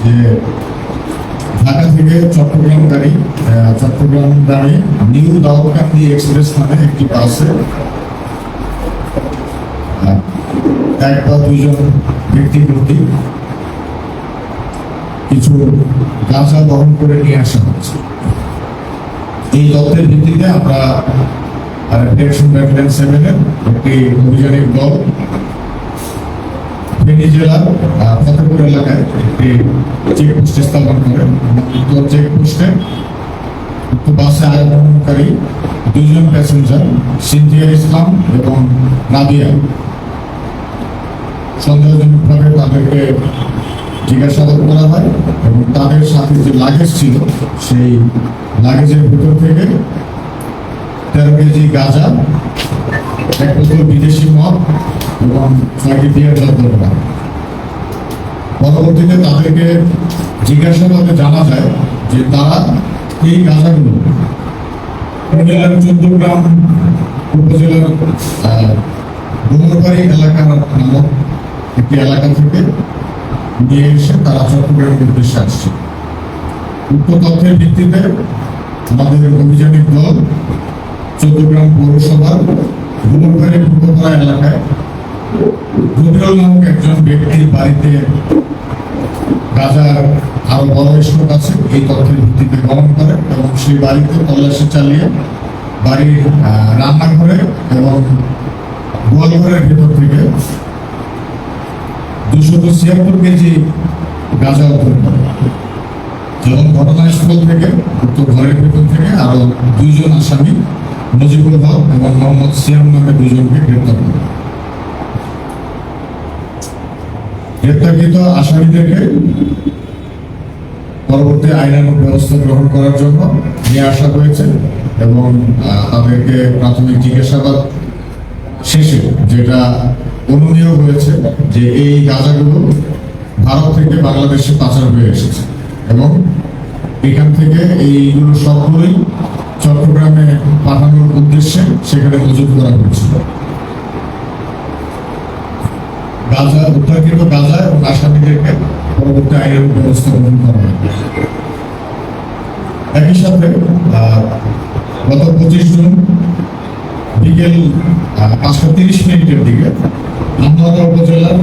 যে ঢাকা থেকে চট্টগ্রামগামী new Daudkandi express নামে একটি বাসে এক বা দুইজন ব্যক্তি কর্তৃক কিছু গাঁজা বহন করে নিয়ে আসা হচ্ছে। এই তথ্যের ভিত্তিতে আমরা ডিরেকশন ব্যাটালিয়ন 7 এর একটি অভিযানিক দল ফেনী জেলার ফতেপুর এলাকায় একটি চেকপোস্ট স্থাপন করে। উক্ত চেকপোস্টে উক্ত বাসে আগমনকারী দুইজন প্যাসেঞ্জার সিনথিয়া ইসলাম এবং নাদিয়া সন্দেহজনকভাবে তাদেরকে জিজ্ঞাসাবাদ করা হয় এবং তাদের সাথে যে লাগেজ ছিল সেই লাগেজের ভিতর থেকে 13 কেজি গাঁজা, এক বোতল বিদেশি মদ এবং 6টি বিয়ার জব্দ করা হয়। পরবর্তীতে তাদেরকে জিজ্ঞাসাবাদে জানা যায় যে তারা এই গাঁজাগুলো কুমিল্লার 14 গ্রাম উপজেলার ডুমরবাড়ি এলাকার নামক একটি এলাকা থেকে নিয়ে এসে তারা চট্টগ্রামের উদ্দেশ্যে আসছে। উক্ত তথ্যের ভিত্তিতে আমাদের অভিযানিক দল 14 গ্রাম পৌরসভার ডুমরবাড়ি পূর্বপাড়া এলাকায় রবিউল নামক একজন ব্যক্তির বাড়িতে গাঁজার আরো বড় স্টক আছে এই তথ্যের ভিত্তিতে গমন করে এবং সেই বাড়িতে তল্লাশি চালিয়ে বাড়ির রান্নাঘরে এবং গোয়ালঘরের ভেতর থেকে 276 কেজি গাঁজা উদ্ধার করে এবং ঘটনাস্থল থেকে উক্ত ঘরের ভেতর থেকে আরো দুইজন আসামি নজিবুল হক এবং মোহাম্মদ সিয়াম নামে দুজনকে গ্রেপ্তার করে। গ্রেপ্তারকৃত আসামিদেরকে পরবর্তী আইনানুগ ব্যবস্থা গ্রহণ করার জন্য নিয়ে আসা হয়েছে এবং তাদেরকে প্রাথমিক জিজ্ঞাসাবাদ শেষে যেটা অনুমেয় হয়েছে যে এই গাঁজাগুলো ভারত থেকে বাংলাদেশে পাচার হয়ে এসেছে এবং এখান থেকে এইগুলো সবগুলোই চট্টগ্রামে পাঠানোর উদ্দেশ্যে সেখানে মজুত করা হয়েছিল। গাঁজা উদ্ধারকৃত গাঁজা এবং আসামিদেরকে পরবর্তী আইনের ব্যবস্থা গ্রহণ করা হবে। একই সাথে গত 25 জুন বিকেল 5:30 দিকে আমতলা উপজেলার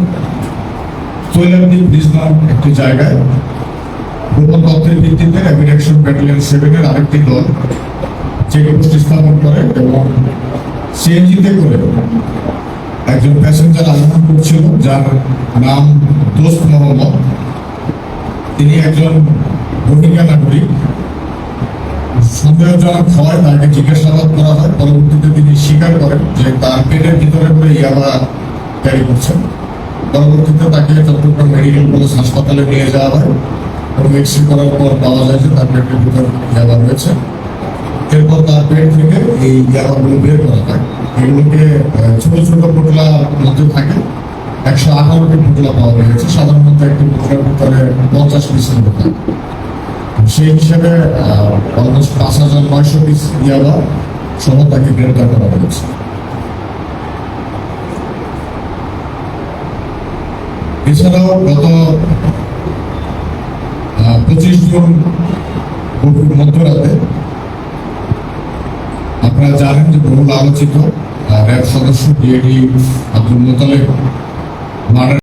কৈলারদ্বীপ ব্রিজ নাম একটি জায়গায় গোপন তথ্যের ভিত্তিতে ডিরেকশন ব্যাটালিয়ন 7 এর আরেকটি দল চেকপোস্ট স্থাপন করে এবং সিএনজিতে করে একজন প্যাসেঞ্জার আগমন করছিল যার নাম দোস্ত মোহাম্মদ। তিনি একজন রোহিঙ্গা নাগরিক। সন্দেহজনক হয় তাকে জিজ্ঞাসাবাদ করা হয়। পরবর্তীতে তিনি স্বীকার করেন যে তার পেটের ভিতরে করে ইয়াবা ক্যারি করছেন। পরবর্তীতে তাকে চট্টগ্রাম মেডিকেল কলেজ হাসপাতালে নিয়ে যাওয়া হয় এবং এক্সরে করার পর পাওয়া যায় যে তার পেটের ভিতরে ইয়াবা রয়েছে। এরপর তার পেট থেকে এই ইয়াবাগুলো বের করা হয়। এগুলোকে ছোট ছোট পোটলার মধ্যে থাকে। 118টি পোটলা পাওয়া গেছে। সাধারণত একটি পোটলার ভিতরে 50 পিসের মতো থাকে। সেই হিসাবে অলমোস্ট 5,900 পিস ইয়াবা সহ তাকে গ্রেপ্তার করা হয়েছে। এছাড়াও গত 25 জুন মধ্যরাতে আপনারা জানেন যে বহুল আলোচিত র্যাব সদস্য বিএডি আব্দুল মোতালেব মার্ডার